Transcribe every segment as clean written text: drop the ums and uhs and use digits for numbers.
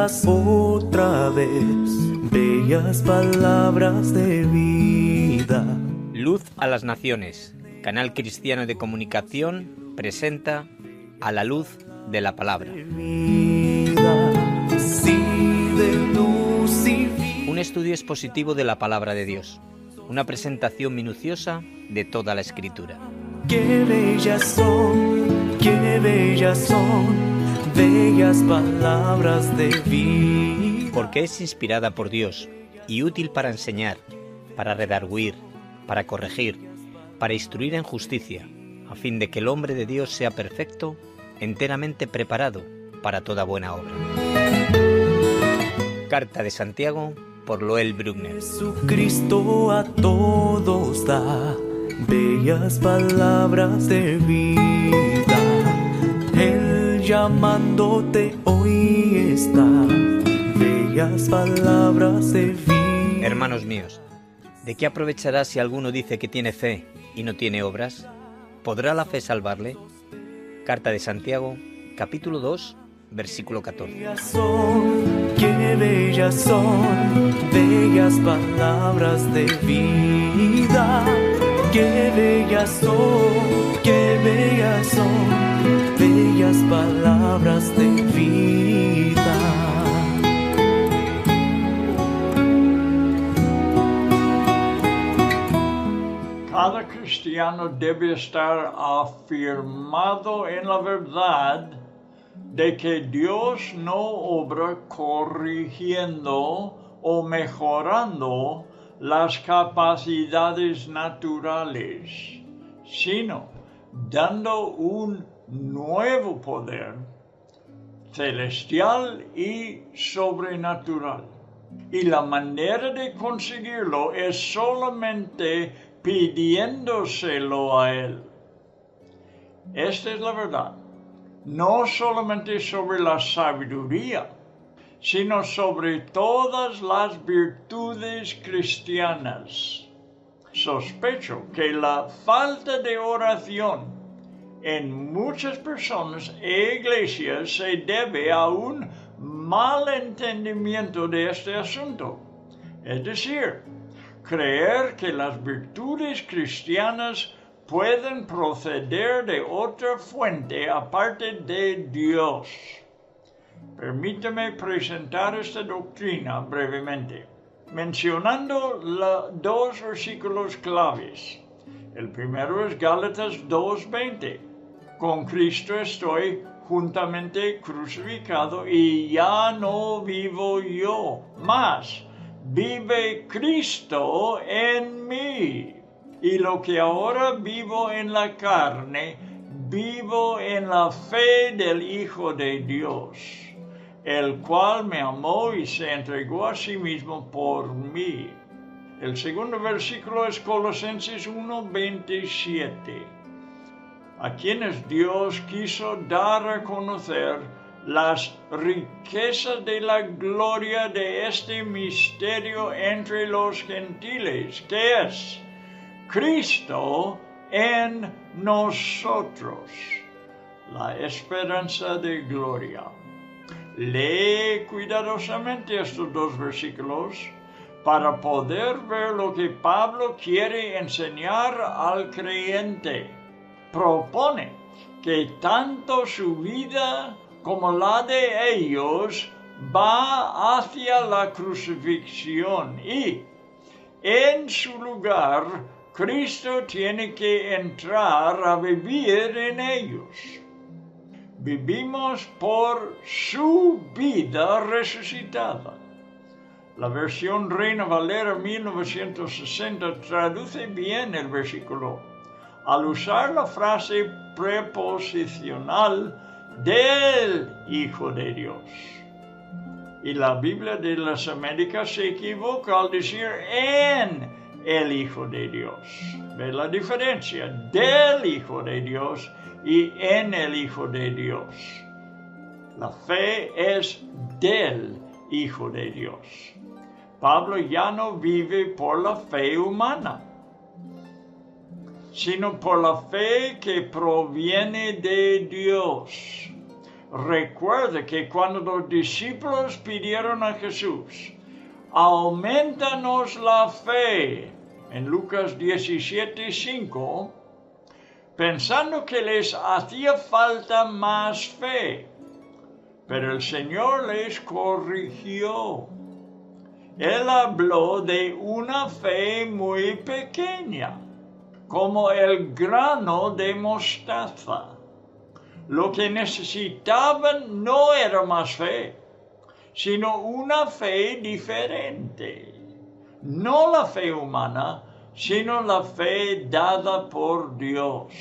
bellas otra vez, bellas palabras de vida. Luz a las Naciones, canal cristiano de comunicación, presenta A la luz de la palabra. Un estudio expositivo de la palabra de Dios, una presentación minuciosa de toda la Escritura. Qué bellas son, bellas palabras de vida. Porque es inspirada por Dios y útil para enseñar, para redarguir, para corregir, para instruir en justicia, a fin de que el hombre de Dios sea perfecto, enteramente preparado para toda buena obra. Carta de Santiago por Loel Bruckner. Jesucristo a todos da bellas palabras de vida. Él llamándote hoy está, bellas palabras de vida. Hermanos míos, ¿de qué aprovechará si alguno dice que tiene fe y no tiene obras? ¿Podrá la fe salvarle? Carta de Santiago, capítulo 2, versículo 14. Qué bellas son, bellas palabras de vida. Qué bellas son, bellas palabras de vida. Cada cristiano debe estar afirmado en la verdad de que Dios no obra corrigiendo o mejorando las capacidades naturales, sino dando un nuevo poder celestial y sobrenatural. Y la manera de conseguirlo es solamente pidiéndoselo a Él. Esta es la verdad, no solamente sobre la sabiduría, sino sobre todas las virtudes cristianas. Sospecho que la falta de oración en muchas personas e iglesias se debe a un mal entendimiento de este asunto. Es decir, creer que las virtudes cristianas pueden proceder de otra fuente aparte de Dios. Permítame presentar esta doctrina brevemente, mencionando dos versículos claves. El primero es Gálatas 2:20. Con Cristo estoy juntamente crucificado y ya no vivo yo, mas vive Cristo en mí. Y lo que ahora vivo en la carne, vivo en la fe del Hijo de Dios, el cual me amó y se entregó a sí mismo por mí. El segundo versículo es Colosenses 1:27, a quienes Dios quiso dar a conocer las riquezas de la gloria de este misterio entre los gentiles, que es Cristo en nosotros, la esperanza de gloria. Lee cuidadosamente estos dos versículos para poder ver lo que Pablo quiere enseñar al creyente. Propone que tanto su vida como la de ellos va hacia la crucifixión y, en su lugar, Cristo tiene que entrar a vivir en ellos. Vivimos por su vida resucitada. La versión Reina Valera 1960 traduce bien el versículo al usar la frase preposicional del Hijo de Dios. Y la Biblia de las Américas se equivoca al decir en el Hijo de Dios. ¿Ve la diferencia? Del Hijo de Dios y en el Hijo de Dios. La fe es del Hijo de Dios. Pablo ya no vive por la fe humana, sino por la fe que proviene de Dios. recuerda que cuando los discípulos pidieron a Jesús, aumentanos la fe, en Lucas 17:5, pensando que les hacía falta más fe, pero el Señor les corrigió. Él habló de una fe muy pequeña, como el grano de mostaza. Lo que necesitaban no era más fe, sino una fe diferente. No la fe humana, sino la fe dada por Dios.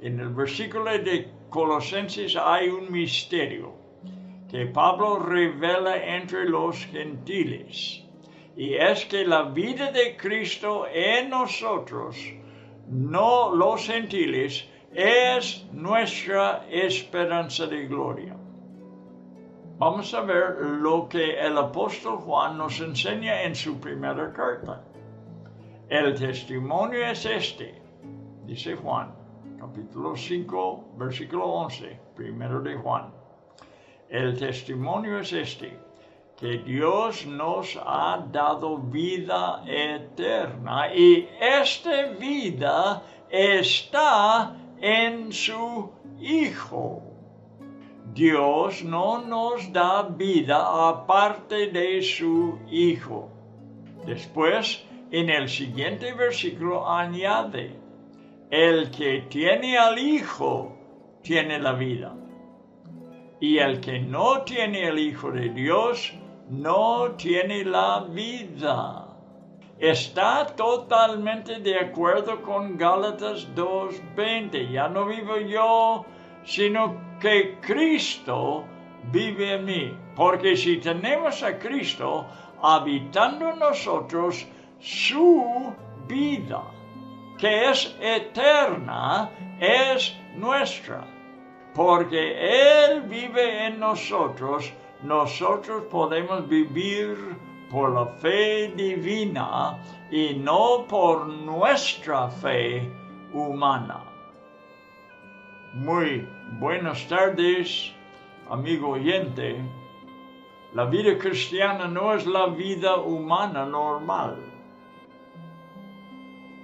En el versículo de Colosenses hay un misterio que Pablo revela entre los gentiles, y es que la vida de Cristo en nosotros, no los gentiles, es nuestra esperanza de gloria. Vamos a ver lo que el apóstol Juan nos enseña en su primera carta. El testimonio es este, dice Juan, capítulo 5, versículo 11, primero de Juan. El testimonio es este, que Dios nos ha dado vida eterna y esta vida está en su Hijo. Dios no nos da vida aparte de su Hijo. Después, en el siguiente versículo añade, el que tiene al Hijo tiene la vida. Y el que no tiene el Hijo de Dios no tiene la vida. Está totalmente de acuerdo con Gálatas 2:20. Ya no vivo yo, sino que Cristo vive en mí. Porque si tenemos a Cristo habitando en nosotros, su vida, que es eterna, es nuestra. Porque Él vive en nosotros, nosotros podemos vivir por la fe divina y no por nuestra fe humana. Muy buenas tardes, amigo oyente. La vida cristiana no es la vida humana normal.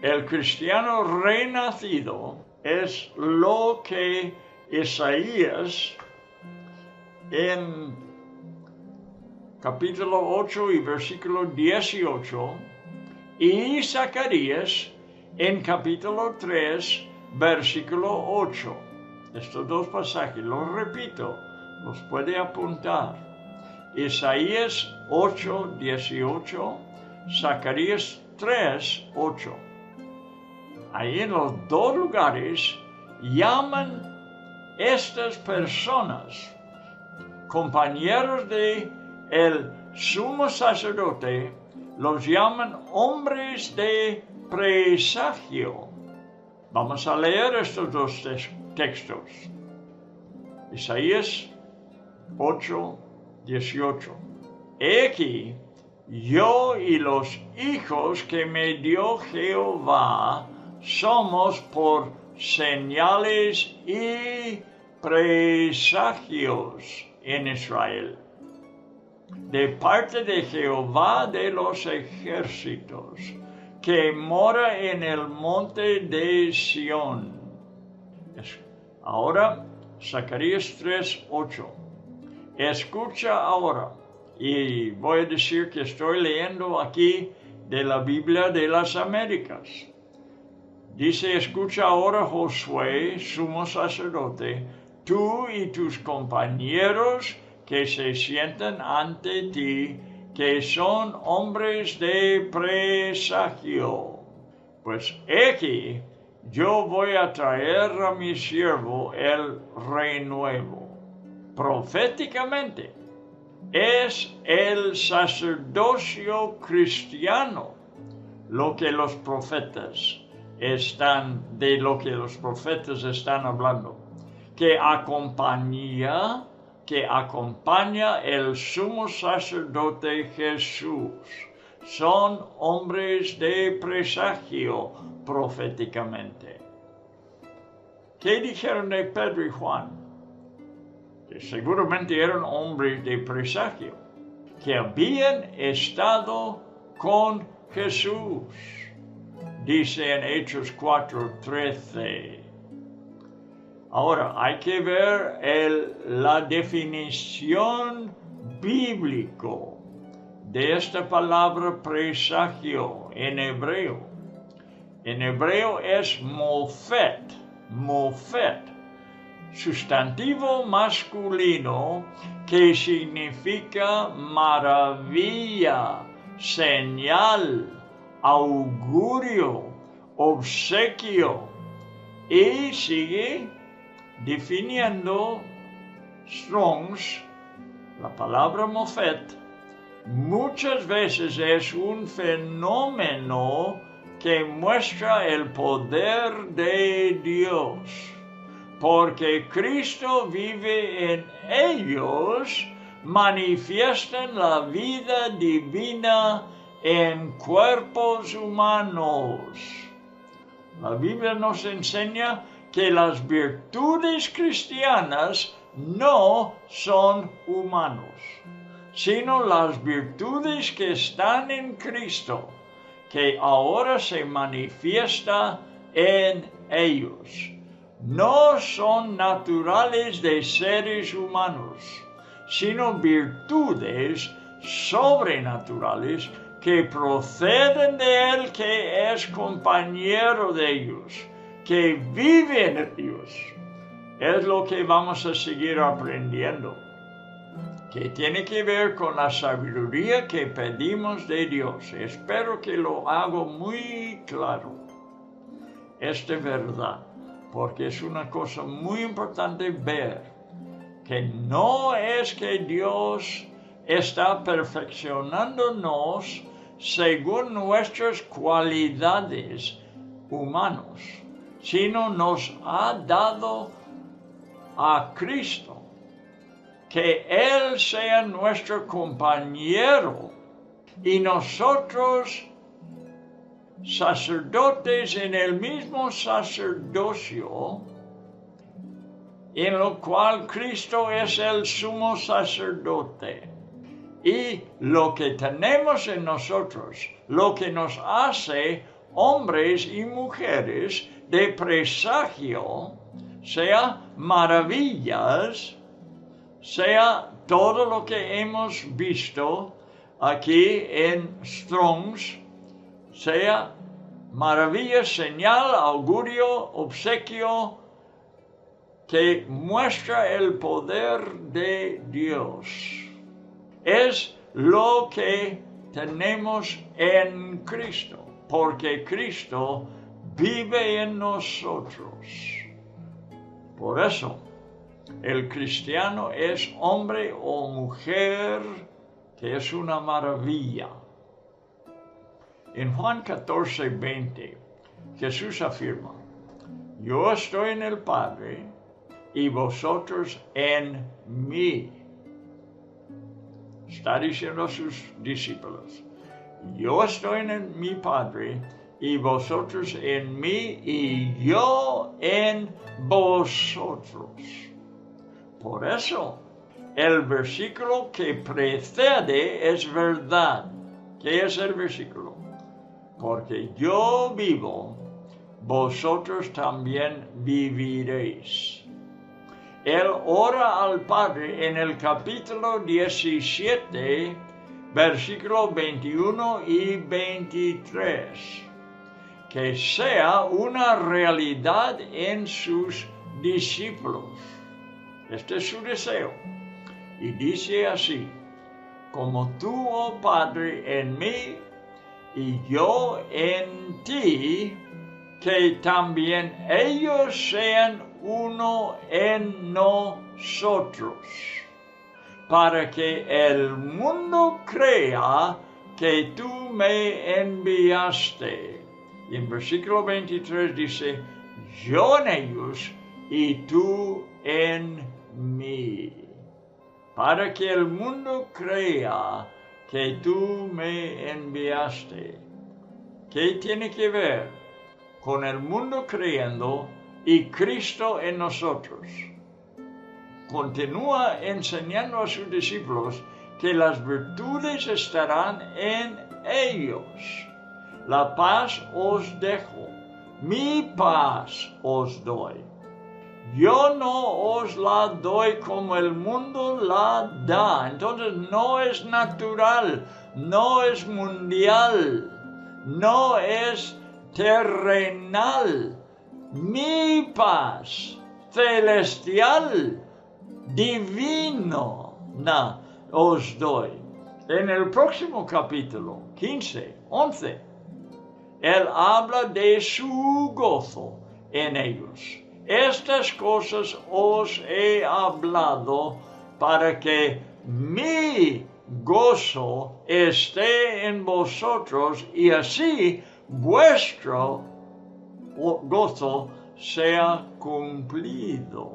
El cristiano renacido es lo que Isaías en capítulo 8 y versículo 18 y Zacarías en capítulo 3 versículo 8. Estos dos pasajes, los repito, los puede apuntar. Isaías 8, 18, Zacarías 3, 8. Ahí en los dos lugares llaman estas personas, compañeros de el sumo sacerdote, los llaman hombres de presagio. Vamos a leer estos dos textos. Isaías 8, 18. He aquí, yo y los hijos que me dio Jehová somos por señales y presagios en Israel, de parte de Jehová de los ejércitos, que mora en el monte de Sión. Ahora, Zacarías 3:8. Escucha ahora, y voy a decir que estoy leyendo aquí de la Biblia de las Américas. Dice, escucha ahora, Josué, sumo sacerdote, tú y tus compañeros que se sientan ante ti, que son hombres de presagio. Pues aquí yo voy a traer a mi siervo el rey nuevo. Proféticamente, es el sacerdocio cristiano lo que los profetas están hablando, que acompaña el sumo sacerdote Jesús. Son hombres de presagio proféticamente. ¿Qué dijeron de Pedro y Juan? que seguramente eran hombres de presagio, que habían estado con Jesús. Dice en Hechos 4:13. Ahora, hay que ver la definición bíblica de esta palabra presagio en hebreo. En hebreo es mofet, sustantivo masculino que significa maravilla, señal, augurio, obsequio. Y sigue definiendo Strong's, la palabra mofet, muchas veces es un fenómeno que muestra el poder de Dios, porque Cristo vive en ellos, manifiestan la vida divina en cuerpos humanos. La Biblia nos enseña que las virtudes cristianas no son humanos, sino las virtudes que están en Cristo, que ahora se manifiesta en ellos. No son naturales de seres humanos, sino virtudes sobrenaturales que proceden de Él, que es compañero de ellos, que vive en ellos. Es lo que vamos a seguir aprendiendo, que tiene que ver con la sabiduría que pedimos de Dios. Espero que lo hago muy claro, esta verdad, porque es una cosa muy importante ver, que no es que Dios está perfeccionándonos según nuestras cualidades humanas, sino nos ha dado a Cristo, que Él sea nuestro compañero y nosotros sacerdotes en el mismo sacerdocio, en lo cual Cristo es el sumo sacerdote. Y lo que tenemos en nosotros, lo que nos hace hombres y mujeres de presagio, sea maravillas, sea todo lo que hemos visto aquí en Strong's, sea maravilla, señal, augurio, obsequio, que muestra el poder de Dios. Es lo que tenemos en Cristo, porque Cristo vive en nosotros. Por eso, el cristiano es hombre o mujer que es una maravilla. En Juan 14:20, Jesús afirma: yo estoy en el Padre y vosotros en mí. Está diciendo a sus discípulos: yo estoy en mi Padre y vosotros en mí y yo en vosotros. Por eso, el versículo que precede es verdad. ¿Qué es el versículo? Porque yo vivo, vosotros también viviréis. Él ora al Padre en el capítulo 17, versículos 21 y 23, que sea una realidad en sus discípulos. Este es su deseo. Y dice así: como tú, oh Padre, en mí y yo en ti, que también ellos sean uno en nosotros, para que el mundo crea que tú me enviaste. Y en versículo 23 dice: yo en ellos y tú en mí, para que el mundo crea que tú me enviaste. ¿Qué tiene que ver con el mundo creyendo y Cristo en nosotros? continúa enseñando a sus discípulos que las virtudes estarán en ellos. La paz os dejo, mi paz os doy. Yo no os la doy como el mundo la da. Entonces no es natural, no es mundial, no es terrenal. Mi paz celestial, divino, os doy. En el próximo capítulo 15, 11, él habla de su gozo en ellos. Estas cosas os he hablado para que mi gozo esté en vosotros y así vuestro gozo sea cumplido.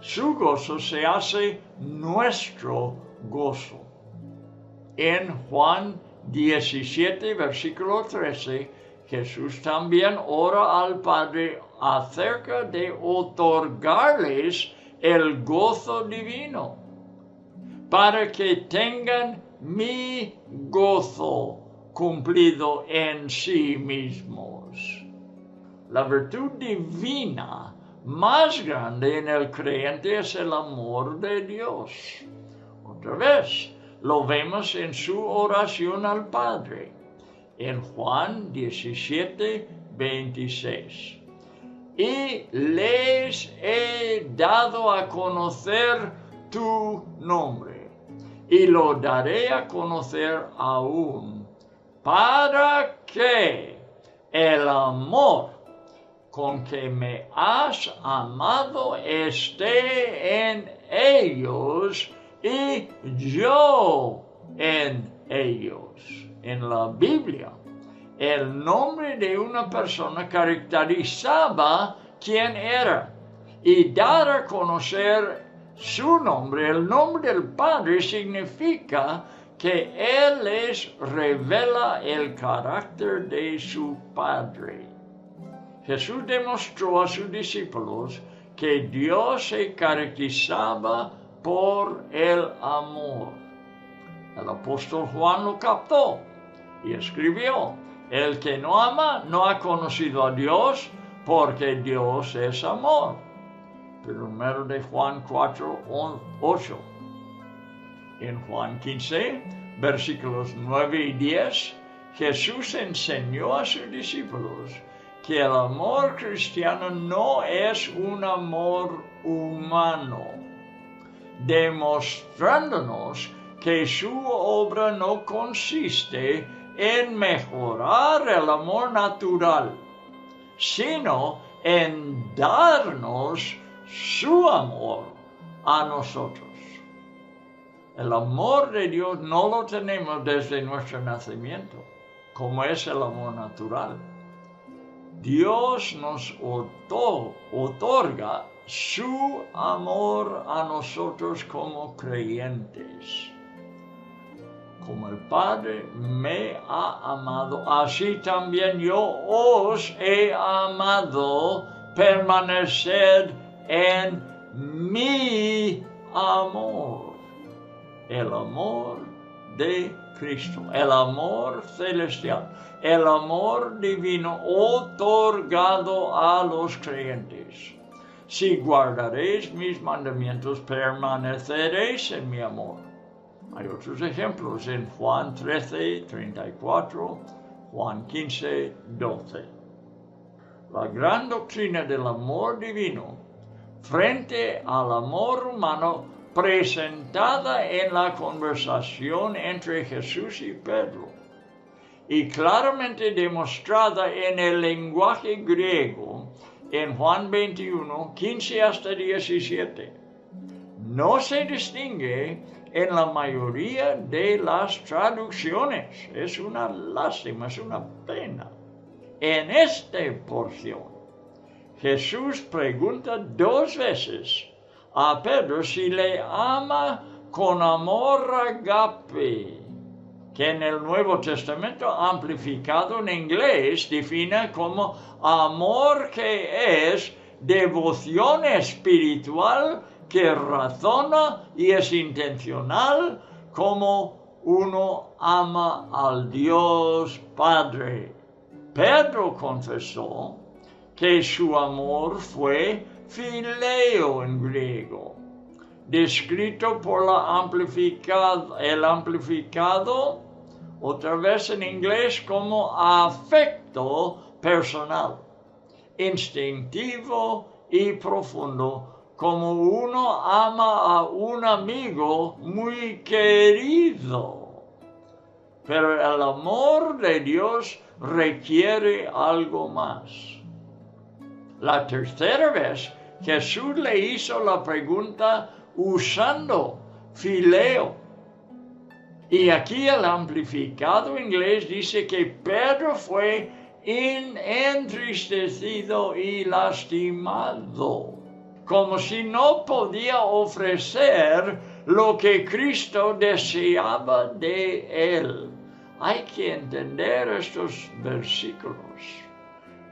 Su gozo se hace nuestro gozo. En Juan 17, versículo 13, Jesús también ora al Padre acerca de otorgarles el gozo divino, para que tengan mi gozo cumplido en sí mismos. La virtud divina más grande en el creyente es el amor de Dios. Otra vez, lo vemos en su oración al Padre, en Juan 17, 26. Y les he dado a conocer tu nombre, y lo daré a conocer aún, para que el amor con que me has amado esté en ellos y yo en ellos. En la Biblia, el nombre de una persona caracterizaba quién era, y dar a conocer su nombre, el nombre del Padre, significa que Él les revela el carácter de su Padre. Jesús demostró a sus discípulos que Dios se caracterizaba por el amor. El apóstol Juan lo captó y escribió: el que no ama no ha conocido a Dios, porque Dios es amor. Primero de Juan 4, 8. En Juan 15, versículos 9 y 10, Jesús enseñó a sus discípulos que el amor cristiano no es un amor humano, demostrándonos que su obra no consiste en mejorar el amor natural, sino en darnos su amor a nosotros. El amor de Dios no lo tenemos desde nuestro nacimiento, como es el amor natural. Dios nos otorga su amor a nosotros como creyentes. Como el Padre me ha amado, así también yo os he amado. Permaneced en mi amor. El amor de Cristo, el amor celestial, el amor divino otorgado a los creyentes. Si guardaréis mis mandamientos, permaneceréis en mi amor. Hay otros ejemplos en Juan 13, 34, Juan 15, 12. La gran doctrina del amor divino frente al amor humano presentada en la conversación entre Jesús y Pedro y claramente demostrada en el lenguaje griego en Juan 21, 15 hasta 17. No se distingue en la mayoría de las traducciones. Es una lástima, es una pena. En esta porción, Jesús pregunta 2 veces a Pedro si le ama con amor agape, que en el Nuevo Testamento amplificado en inglés define como amor que es devoción espiritual que razona y es intencional como uno ama al Dios Padre. Pedro confesó que su amor fue phileo en griego, descrito por el amplificado, otra vez en inglés, como afecto personal, instintivo y profundo, como uno ama a un amigo muy querido. Pero el amor de Dios requiere algo más. La tercera vez, Jesús le hizo la pregunta usando phileo. Y aquí el amplificado inglés dice que Pedro fue entristecido y lastimado, como si no podía ofrecer lo que Cristo deseaba de él. Hay que entender estos versículos,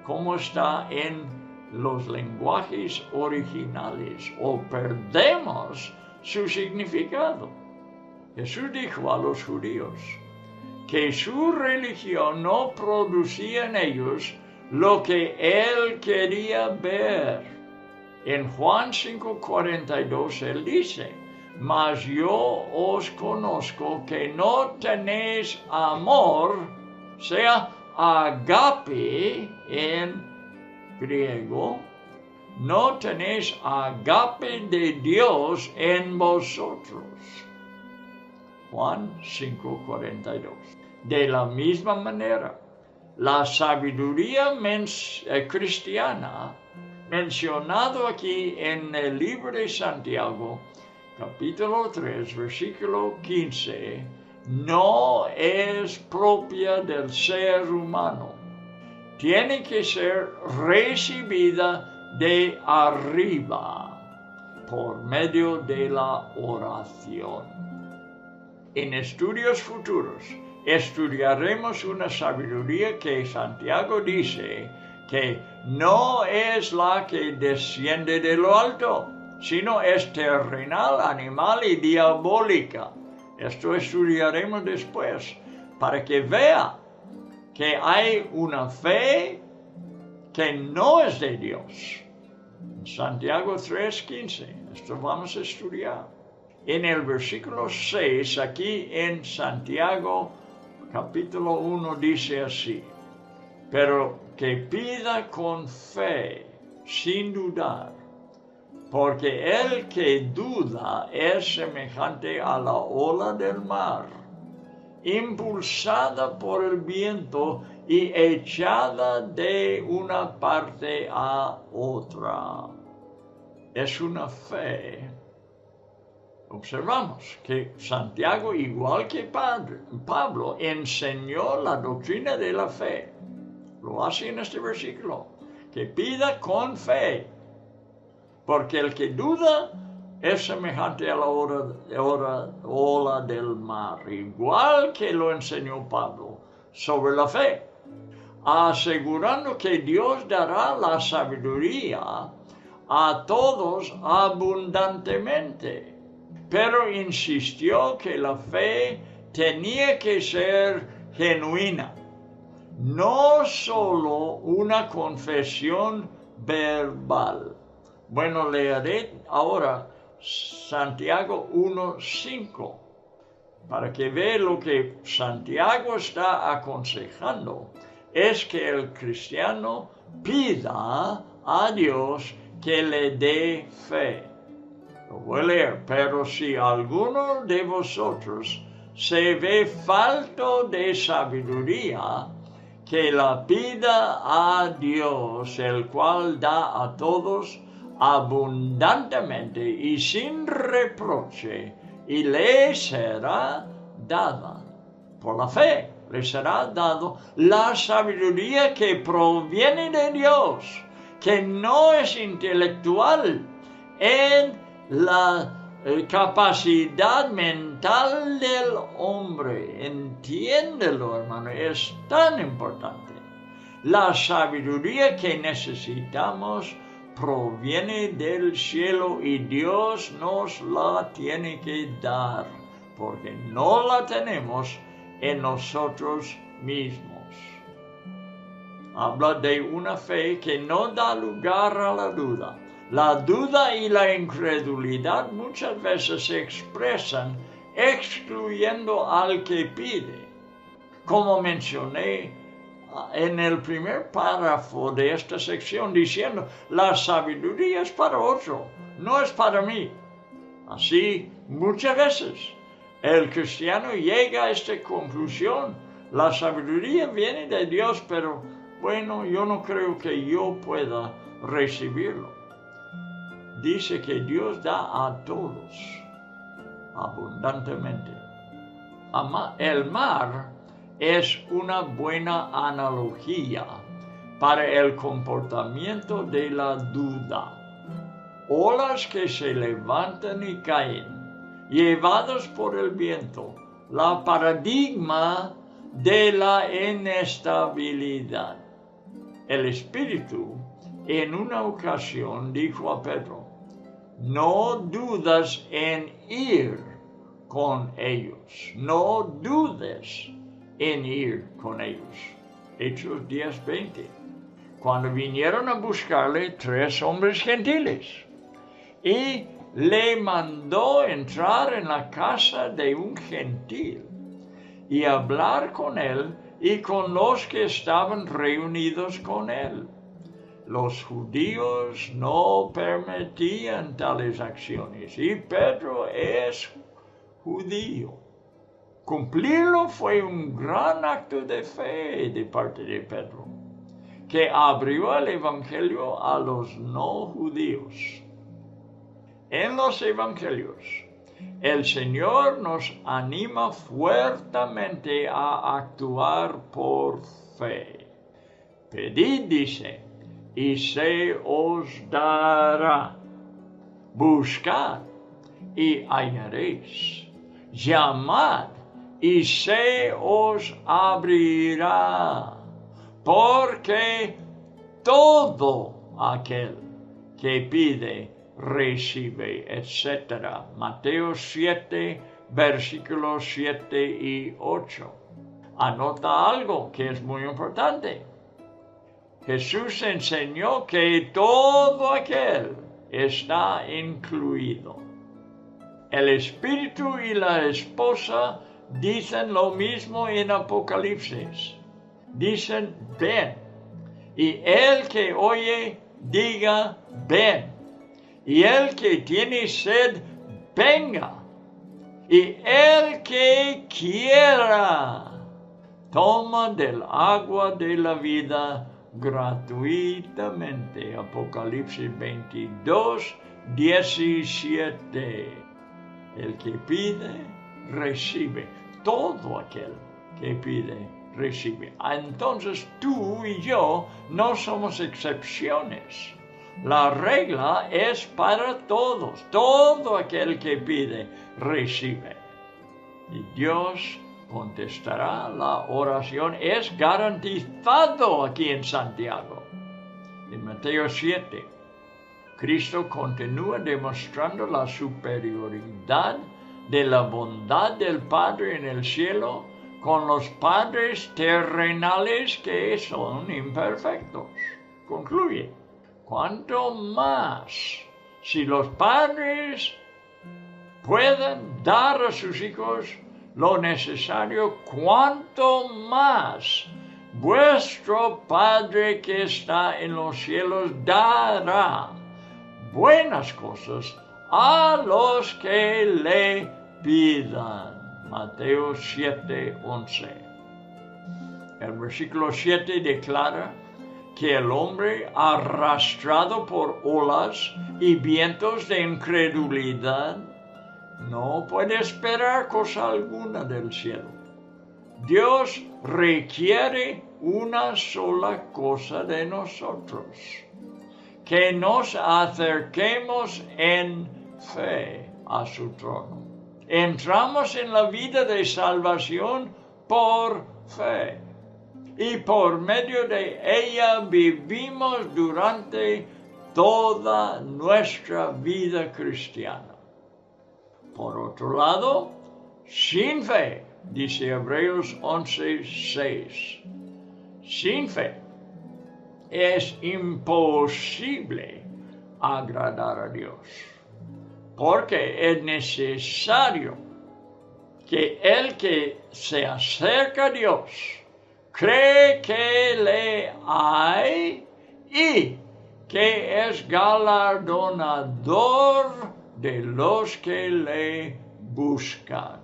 cómo está en los lenguajes originales, o perdemos su significado. Jesús dijo a los judíos que su religión no producía en ellos lo que él quería ver. En Juan 5:42 él dice: mas yo os conozco que no tenéis amor, sea agape en griego, no tenéis agape de Dios en vosotros. Juan 5:42. De la misma manera, la sabiduría cristiana, mencionado aquí en el libro de Santiago, capítulo 3, versículo 15, no es propia del ser humano. Tiene que ser recibida de arriba por medio de la oración. En estudios futuros estudiaremos una sabiduría que Santiago dice que no es la que desciende de lo alto, sino es terrenal, animal y diabólica. Esto estudiaremos después para que vea que hay una fe que no es de Dios. Santiago 3:15, esto vamos a estudiar. En el versículo 6, aquí en Santiago, capítulo 1, dice así: pero que pida con fe, sin dudar, porque el que duda es semejante a la ola del mar, impulsada por el viento y echada de una parte a otra. Es una fe. Observamos que Santiago, igual que Pablo, enseñó la doctrina de la fe. Lo hace en este versículo, que pida con fe, porque el que duda es semejante a la ola del mar, igual que lo enseñó Pablo sobre la fe, asegurando que Dios dará la sabiduría a todos abundantemente. Pero insistió que la fe tenía que ser genuina, no solo una confesión verbal. Bueno, leeré ahora Santiago 1:5 para que vea lo que Santiago está aconsejando. Es que el cristiano pida a Dios que le dé fe. Lo voy a leer. Pero si alguno de vosotros se ve falto de sabiduría, que la pida a Dios, el cual da a todos abundantemente y sin reproche, y le será dada. Por la fe le será dado la sabiduría que proviene de Dios, que no es intelectual en la capacidad mental del hombre. Entiéndelo, hermano, es tan importante. La sabiduría que necesitamos proviene del cielo y Dios nos la tiene que dar, porque no la tenemos en nosotros mismos. Habla de una fe que no da lugar a la duda. La duda y la incredulidad muchas veces se expresan excluyendo al que pide. Como mencioné en el primer párrafo de esta sección, diciendo, la sabiduría es para otro, no es para mí. Así, muchas veces, el cristiano llega a esta conclusión. La sabiduría viene de Dios, pero bueno, yo no creo que yo pueda recibirlo. Dice que Dios da a todos abundantemente. El mar es una buena analogía para el comportamiento de la duda. Olas que se levantan y caen, llevados por el viento, la paradigma de la inestabilidad. El Espíritu en una ocasión dijo a Pedro, no dudas en ir con ellos, no dudes en ir con ellos. Hechos 10:20. Cuando vinieron a buscarle 3 hombres gentiles, y le mandó entrar en la casa de un gentil y hablar con él y con los que estaban reunidos con él. Los judíos no permitían tales acciones y Pedro es judío. Cumplirlo fue un gran acto de fe de parte de Pedro, que abrió el evangelio a los no judíos. En los evangelios, el Señor nos anima fuertemente a actuar por fe. Pedid, dice, y se os dará. Buscad y hallaréis. Llamad y se os abrirá. Porque todo aquel que pide, recibe, etc. Mateo 7, versículos 7 y 8. Anota algo que es muy importante. Jesús enseñó que todo aquel está incluido. El Espíritu y la esposa dicen lo mismo en Apocalipsis. Dicen, ven. Y el que oye, diga, ven. Y el que tiene sed, venga. Y el que quiera, toma del agua de la vida gratuitamente. Apocalipsis 22, 17. El que pide, recibe. Todo aquel que pide, recibe. Entonces tú y yo no somos excepciones. La regla es para todos. Todo aquel que pide, recibe. Y Dios contestará la oración. Es garantizado aquí en Santiago. En Mateo 7, Cristo continúa demostrando la superioridad de la bondad del Padre en el cielo con los padres terrenales que son imperfectos. Concluye. Cuanto más, si los padres pueden dar a sus hijos lo necesario, cuanto más vuestro Padre que está en los cielos dará buenas cosas a los que le pidan. Mateo 7:11. El versículo 7 declara que el hombre arrastrado por olas y vientos de incredulidad no puede esperar cosa alguna del cielo. Dios requiere una sola cosa de nosotros, que nos acerquemos en fe a su trono. Entramos en la vida de salvación por fe. Y por medio de ella vivimos durante toda nuestra vida cristiana. Por otro lado, sin fe, dice Hebreos 11:6, sin fe es imposible agradar a Dios, porque es necesario que el que se acerca a Dios cree que le hay y que es galardonador de los que le buscan.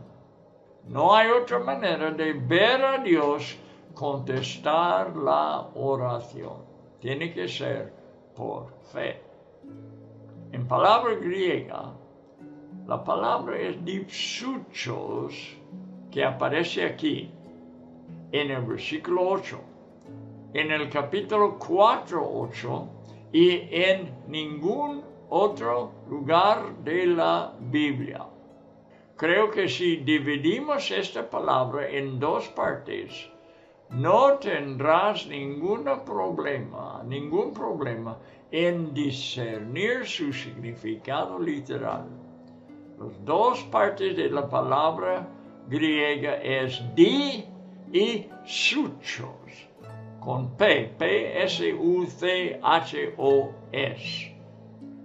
No hay otra manera de ver a Dios contestar la oración. Tiene que ser por fe. En palabra griega, la palabra es dipsuchos, que aparece aquí en el versículo 8, en el capítulo 4:8 y en ningún otro lugar de la Biblia. Creo que si dividimos esta palabra en dos partes, no tendrás ningún problema en discernir su significado literal. Las dos partes de la palabra griega es di y suchos, con P, P-S-U-C-H-O-S.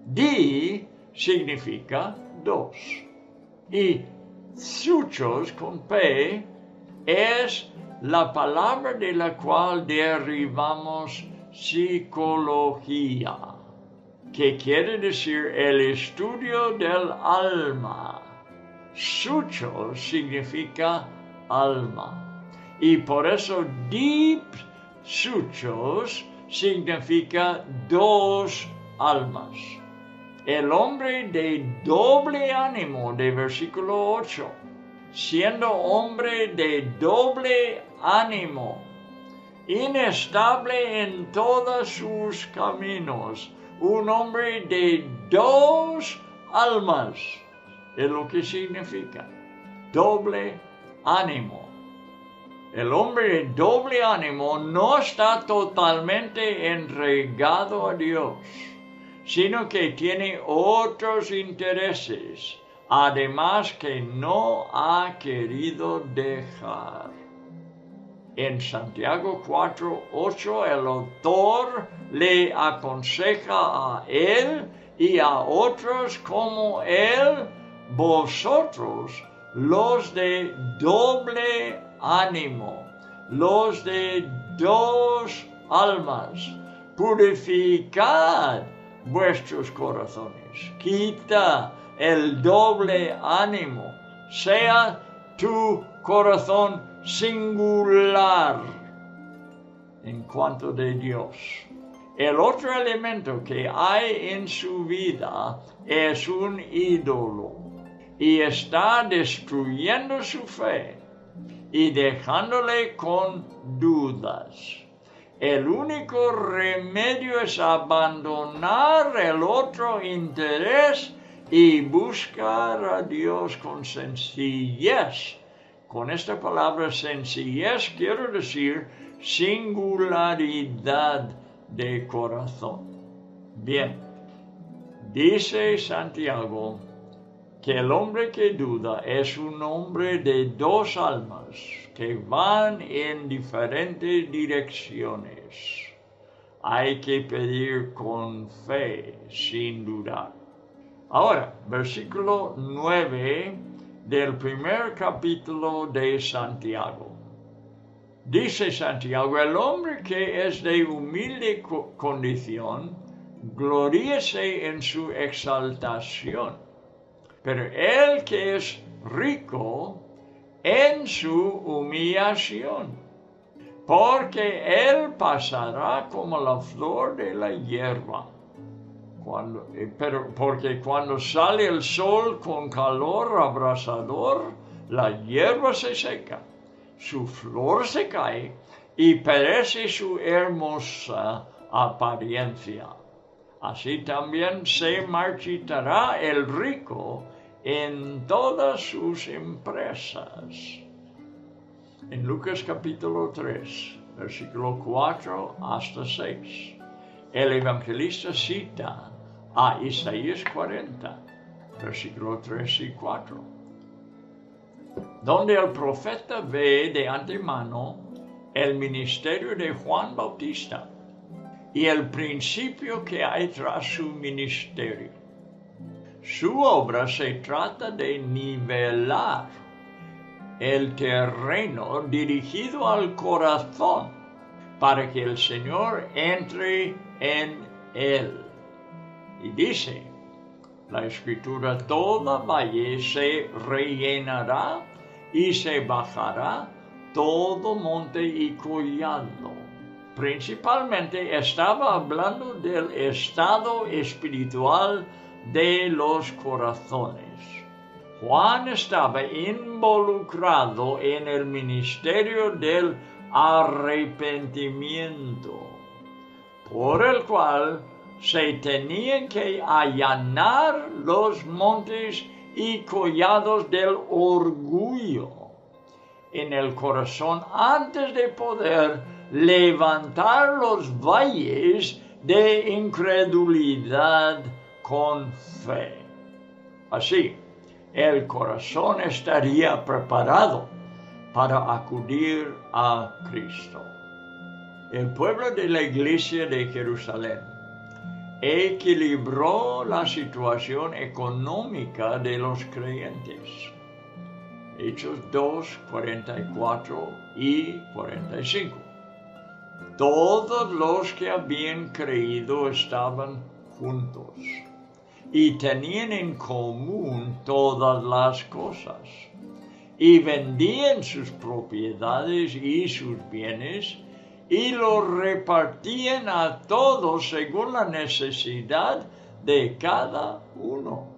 Di significa dos, y suchos, con P, es la palabra de la cual derivamos psicología, que quiere decir el estudio del alma. Suchos significa alma, y por eso dipsuchos significa dos almas. El hombre de doble ánimo de versículo 8, siendo hombre de doble ánimo, inestable en todos sus caminos, un hombre de dos almas, es lo que significa doble ánimo. El hombre de doble ánimo no está totalmente entregado a Dios, sino que tiene otros intereses, además que no ha querido dejar. En Santiago 4:8 el autor le aconseja a él y a otros como él: vosotros, los de doble ánimo, los de dos almas, purificad vuestros corazones, quita el doble ánimo, sea tu corazón singular en cuanto de Dios. El otro elemento que hay en su vida es un ídolo y está destruyendo su fe y dejándole con dudas. El único remedio es abandonar el otro interés y buscar a Dios con sencillez. Con esta palabra sencillez quiero decir singularidad de corazón. Bien, dice Santiago que el hombre que duda es un hombre de dos almas que van en diferentes direcciones. Hay que pedir con fe, sin dudar. Ahora, versículo 9 del primer capítulo de Santiago. Dice Santiago: el hombre que es de humilde condición, gloríese en su exaltación, pero el que es rico, en su humillación, porque él pasará como la flor de la hierba. Porque cuando sale el sol con calor abrasador, la hierba se seca, su flor se cae y perece su hermosa apariencia. Así también se marchitará el rico en todas sus empresas. En Lucas capítulo 3, versículo 4 hasta 6. el evangelista cita a Isaías 40, versículos 3 y 4, donde el profeta ve de antemano el ministerio de Juan Bautista y el principio que hay tras su ministerio. Su obra se trata de nivelar el terreno dirigido al corazón para que el Señor entre en él. Y dice la Escritura: toda valle se rellenará y se bajará todo monte y collado. Principalmente estaba hablando del estado espiritual de los corazones. Juan estaba involucrado en el ministerio del arrepentimiento, por el cual se tenían que allanar los montes y collados del orgullo en el corazón antes de poder levantar los valles de incredulidad con fe. Así, el corazón estaría preparado para acudir a Cristo. El pueblo de la iglesia de Jerusalén equilibró la situación económica de los creyentes. Hechos 2, 44 y 45. Todos los que habían creído estaban juntos y tenían en común todas las cosas, y vendían sus propiedades y sus bienes, y los repartían a todos según la necesidad de cada uno.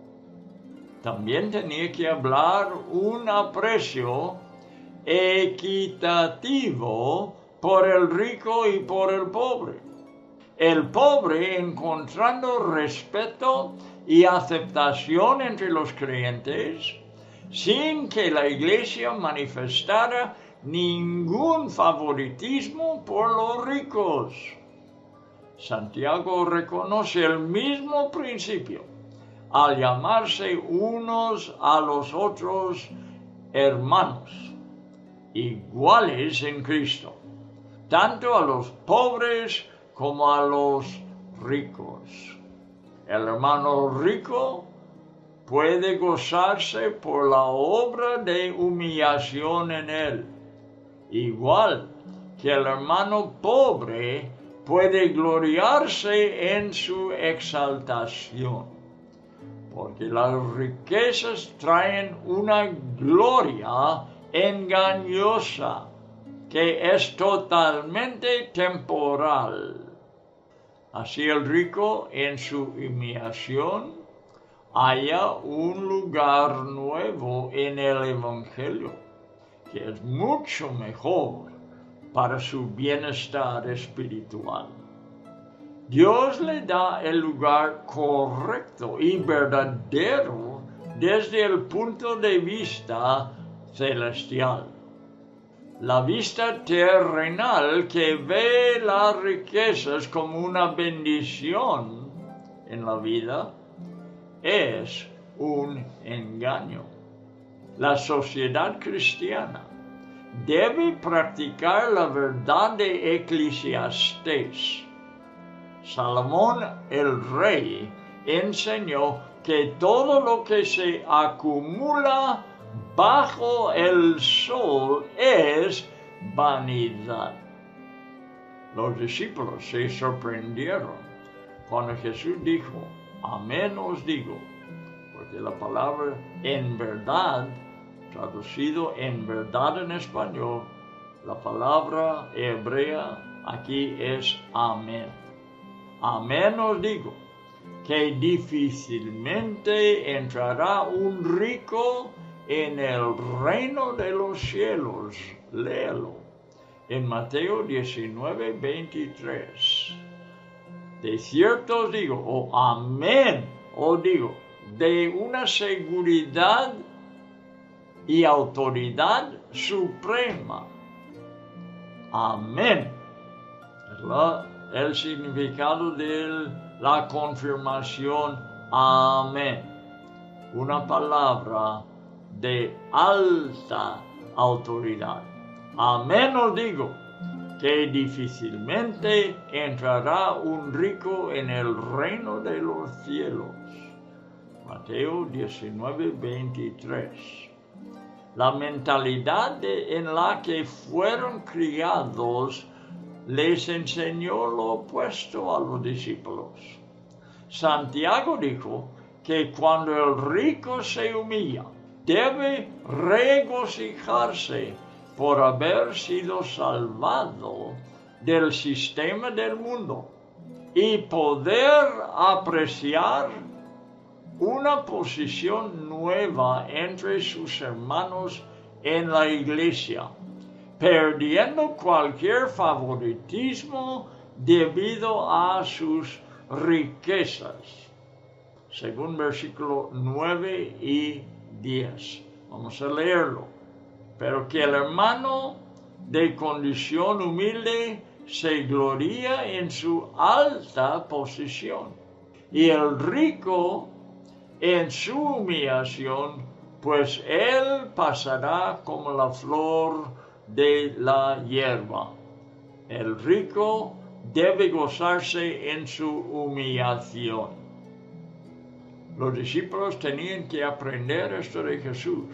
También tenía que hablar un aprecio equitativo por el rico y por el pobre. El pobre encontrando respeto y aceptación entre los creyentes, sin que la iglesia manifestara ningún favoritismo por los ricos. Santiago reconoce el mismo principio al llamarse unos a los otros hermanos, iguales en Cristo, tanto a los pobres como a los ricos. El hermano rico puede gozarse por la obra de humillación en él, igual que el hermano pobre puede gloriarse en su exaltación, porque las riquezas traen una gloria engañosa que es totalmente temporal. Así el rico en su humillación halla un lugar nuevo en el Evangelio, que es mucho mejor para su bienestar espiritual. Dios le da el lugar correcto y verdadero desde el punto de vista celestial. La vista terrenal que ve las riquezas como una bendición en la vida es un engaño. La sociedad cristiana debe practicar la verdad de Eclesiastés. Salomón el rey enseñó que todo lo que se acumula bajo el sol es vanidad. Los discípulos se sorprendieron cuando Jesús dijo: amén os digo, porque la palabra en verdad, traducido en verdad en español, la palabra hebrea aquí es amén. Amén os digo, que difícilmente entrará un rico en el reino de los cielos. Léelo en Mateo 19, 23. De cierto os digo, amén os digo, de una seguridad y autoridad suprema. Amén. Es la el significado de la confirmación amén. Una palabra de alta autoridad. Amén os digo, que difícilmente entrará un rico en el reino de los cielos. Mateo 19:23. La mentalidad en la que fueron criados les enseñó lo opuesto a los discípulos. Santiago dijo que cuando el rico se humilla, debe regocijarse por haber sido salvado del sistema del mundo y poder apreciar una posición nueva entre sus hermanos en la iglesia, perdiendo cualquier favoritismo debido a sus riquezas. Según versículo 9 y 10. Vamos a leerlo. Pero que el hermano de condición humilde se gloría en su alta posición, y el rico en su humillación, pues él pasará como la flor de la hierba. El rico debe gozarse en su humillación. Los discípulos tenían que aprender esto de Jesús,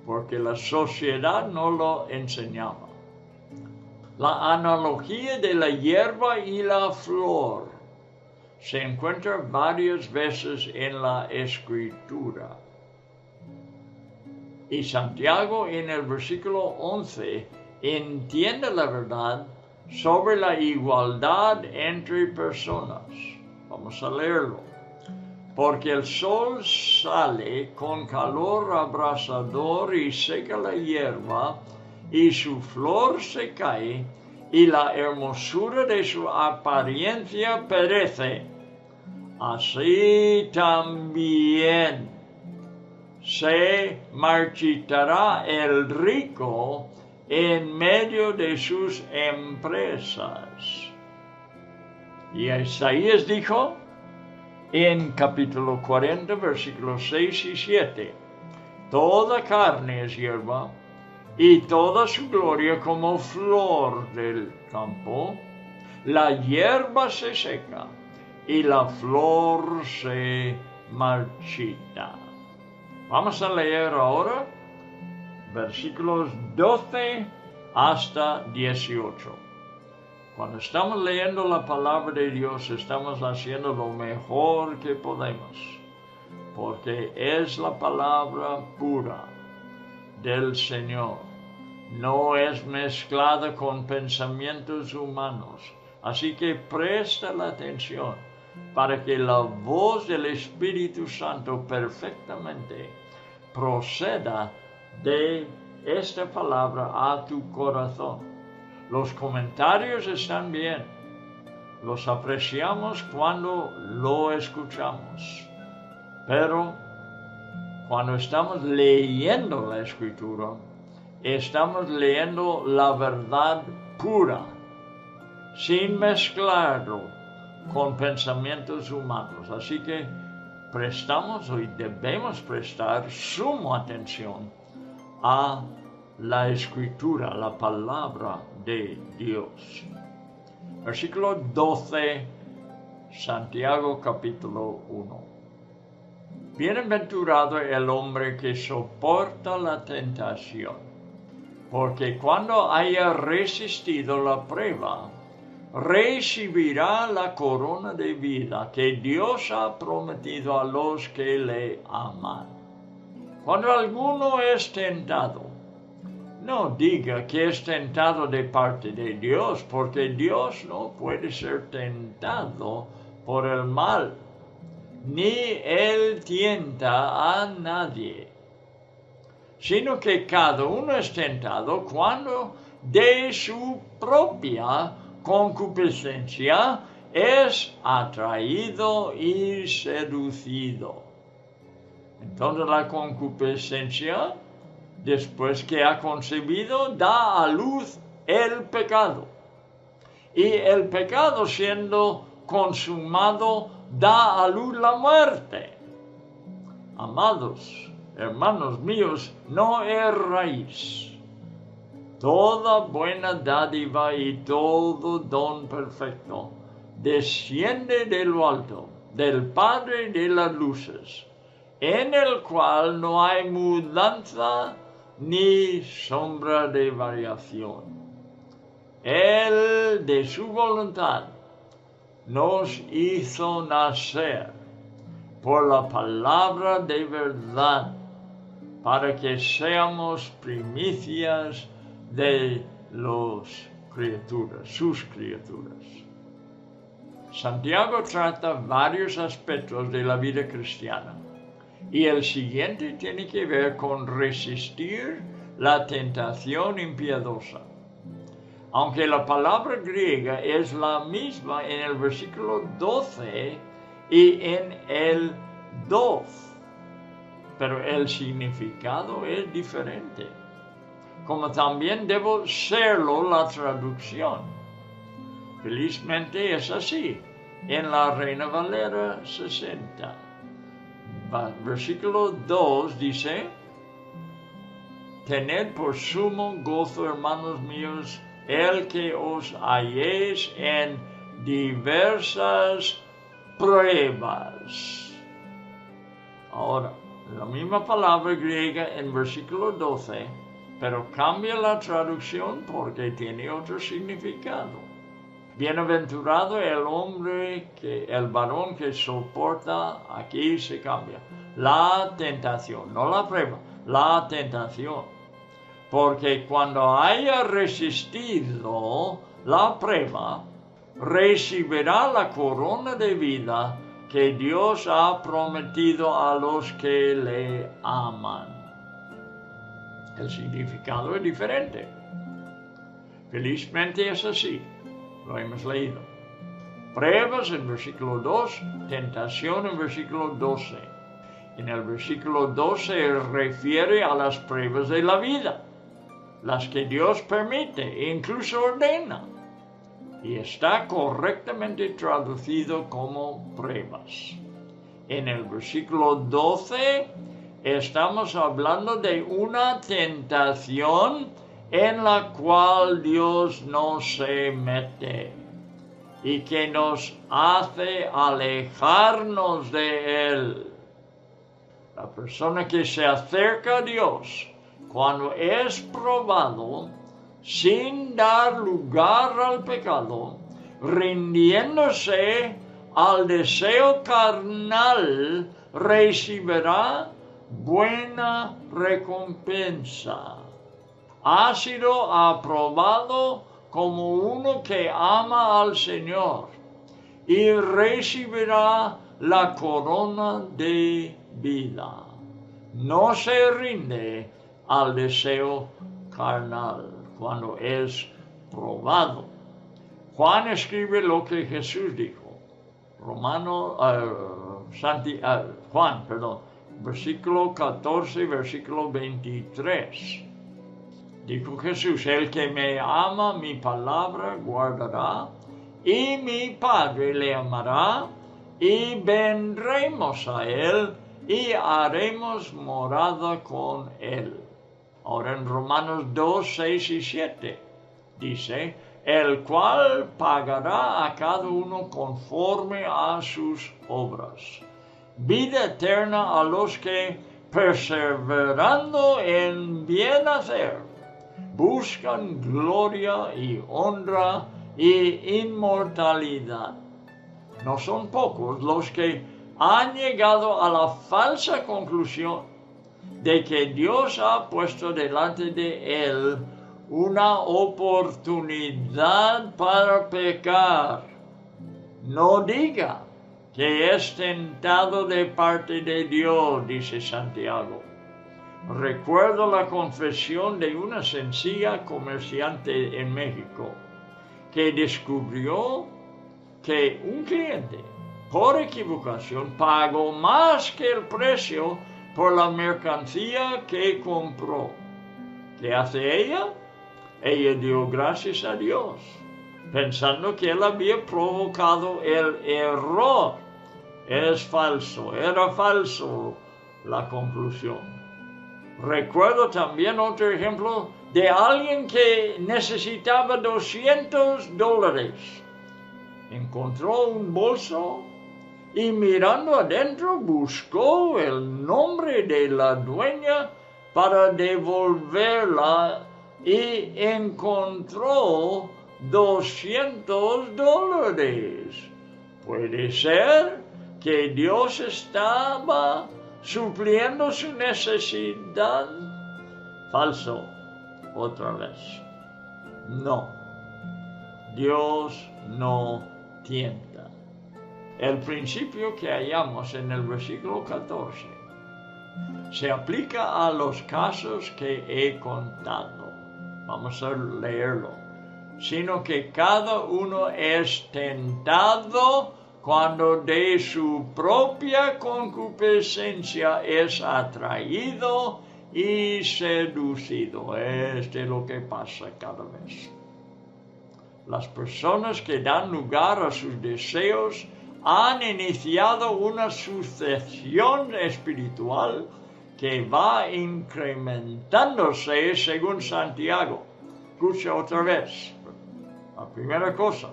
porque la sociedad no lo enseñaba. La analogía de la hierba y la flor se encuentra varias veces en la Escritura. Y Santiago en el versículo 11 entiende la verdad sobre la igualdad entre personas. Vamos a leerlo. Porque el sol sale con calor abrasador y seca la hierba, y su flor se cae, y la hermosura de su apariencia perece. Así también se marchitará el rico en medio de sus empresas. Y Isaías dijo en capítulo 40, versículos 6 y 7, toda carne es hierba, y toda su gloria como flor del campo. La hierba se seca, y la flor se marchita. Vamos a leer ahora versículos 12 hasta 18. Cuando estamos leyendo la palabra de Dios, estamos haciendo lo mejor que podemos, porque es la palabra pura del Señor. No es mezclada con pensamientos humanos. Así que presta la atención para que la voz del Espíritu Santo perfectamente proceda de esta palabra a tu corazón. Los comentarios están bien, los apreciamos cuando lo escuchamos, pero cuando estamos leyendo la Escritura, estamos leyendo la verdad pura, sin mezclarlo con pensamientos humanos. Así que prestamos y debemos prestar suma atención a la Escritura, la palabra de Dios. Versículo 12, Santiago capítulo 1. Bienaventurado el hombre que soporta la tentación, porque cuando haya resistido la prueba, recibirá la corona de vida que Dios ha prometido a los que le aman. Cuando alguno es tentado, no diga que es tentado de parte de Dios, porque Dios no puede ser tentado por el mal, ni Él tienta a nadie, sino que cada uno es tentado cuando de su propia concupiscencia es atraído y seducido. Entonces la concupiscencia, después que ha concebido, da a luz el pecado. y el pecado siendo consumado da a luz la muerte. Amados hermanos míos, no erráis. Toda buena dádiva y todo don perfecto desciende de lo alto, del Padre de las luces, en el cual no hay mudanza ni sombra de variación. Él, de su voluntad, nos hizo nacer por la palabra de verdad, para que seamos primicias de sus criaturas. Santiago trata varios aspectos de la vida cristiana, y el siguiente tiene que ver con resistir la tentación impiedosa. Aunque la palabra griega es la misma en el versículo 12 y en el 2, pero el significado es diferente, como también debe serlo la traducción. Felizmente es así en la Reina Valera 60. Versículo 2 dice: tened por sumo gozo, hermanos míos, el que os halléis en diversas pruebas. Ahora, la misma palabra griega en versículo 12, pero cambia la traducción porque tiene otro significado. Bienaventurado el varón que soporta, aquí se cambia, la tentación, no la prueba, la tentación. Porque cuando haya resistido la prueba, recibirá la corona de vida que Dios ha prometido a los que le aman. El significado es diferente. Felizmente es así, lo hemos leído. Pruebas en versículo 2, tentación en versículo 12. En el versículo 12 refiere a las pruebas de la vida, las que Dios permite e incluso ordena, y está correctamente traducido como pruebas. En el versículo 12 estamos hablando de una tentación en la cual Dios no se mete y que nos hace alejarnos de Él. La persona que se acerca a Dios cuando es probado, sin dar lugar al pecado, rindiéndose al deseo carnal, recibirá buena recompensa. Ha sido aprobado como uno que ama al Señor y recibirá la corona de vida. No se rinde al deseo carnal cuando es probado. Juan escribe lo que Jesús dijo. Versículo 14, versículo 23. Dijo Jesús: el que me ama, mi palabra guardará, y mi Padre le amará, y vendremos a él, y haremos morada con él. Ahora en Romanos 2, 6 y 7 dice: el cual pagará a cada uno conforme a sus obras. Vida eterna a los que, perseverando en bien hacer, buscan gloria y honra y inmortalidad. No son pocos los que han llegado a la falsa conclusión de que Dios ha puesto delante de él una oportunidad para pecar. No diga que es tentado de parte de Dios, dice Santiago. Recuerdo la confesión de una sencilla comerciante en México que descubrió que un cliente, por equivocación, pagó más que el precio por la mercancía que compró. ¿Qué hace ella? Ella dio gracias a Dios. pensando que él había provocado el error. Es falso, era falso la conclusión. Recuerdo también otro ejemplo de alguien que necesitaba $200. Encontró un bolso y mirando adentro buscó el nombre de la dueña para devolverla y encontró $200. Puede ser que Dios estaba supliendo su necesidad. Falso, otra vez. No, Dios no tienta. El principio que hallamos en el versículo 14 se aplica a los casos que he contado. Vamos a leerlo. Sino que cada uno es tentado cuando de su propia concupiscencia es atraído y seducido. Es de lo que pasa cada vez. Las personas que dan lugar a sus deseos han iniciado una sucesión espiritual que va incrementándose según Santiago. Escucha otra vez. La primera cosa,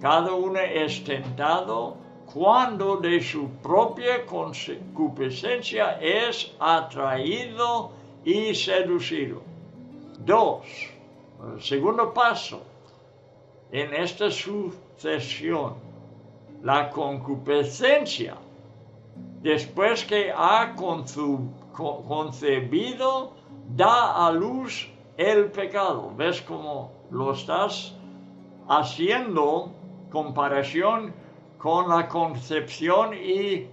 cada uno es tentado cuando de su propia concupiscencia es atraído y seducido. 2. El segundo paso en esta sucesión, la concupiscencia, después que ha concebido, da a luz el pecado. ¿Ves cómo lo estás haciendo comparación con la concepción y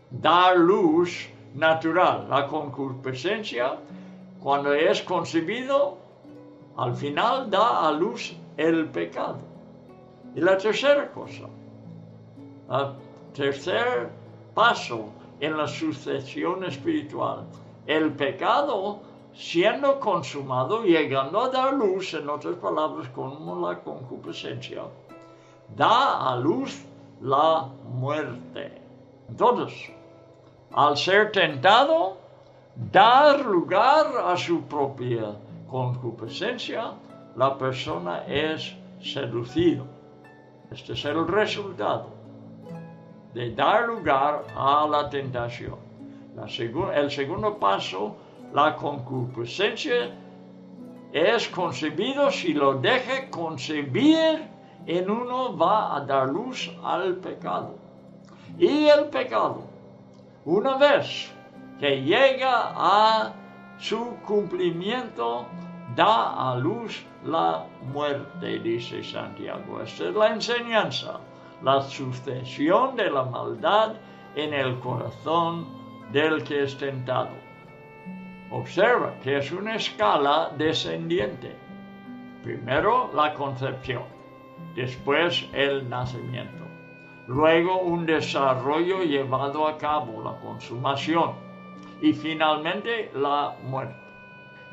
dar luz natural? La concupiscencia, cuando es concebido, al final da a luz el pecado. Y la tercera cosa, el tercer paso en la sucesión espiritual, el pecado siendo consumado, llegando a dar luz, en otras palabras, como la concupiscencia, da a luz la muerte. Entonces, al ser tentado, dar lugar a su propia concupiscencia, la persona es seducido. Este es el resultado de dar lugar a la tentación. El segundo paso, la concupiscencia es concebido. Si lo deja concebir en uno, va a dar luz al pecado. Y el pecado, una vez que llega a su cumplimiento, da a luz la muerte, dice Santiago. Esta es la enseñanza, la sucesión de la maldad en el corazón del que es tentado. Observa que es una escala descendiente. Primero la concepción, después el nacimiento, luego un desarrollo llevado a cabo, la consumación, y finalmente la muerte.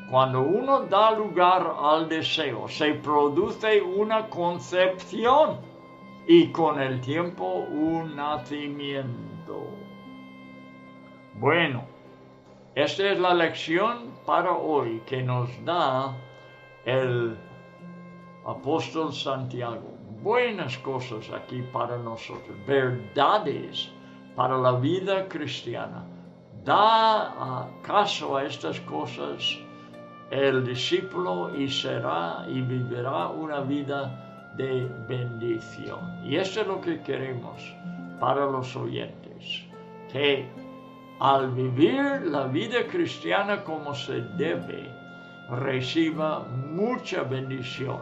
Cuando uno da lugar al deseo, se produce una concepción y con el tiempo un nacimiento. Bueno, esta es la lección para hoy que nos da el apóstol Santiago. Buenas cosas aquí para nosotros, verdades para la vida cristiana. Da caso a estas cosas el discípulo y será y vivirá una vida de bendición. Y esto es lo que queremos para los oyentes, que al vivir la vida cristiana como se debe, reciba mucha bendición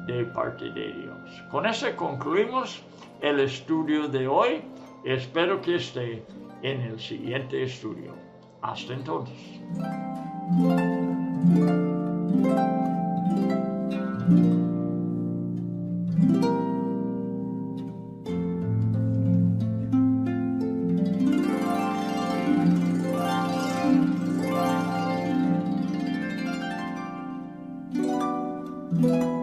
de parte de Dios. Con eso concluimos el estudio de hoy. Espero que esté en el siguiente estudio. Hasta entonces. Thank you.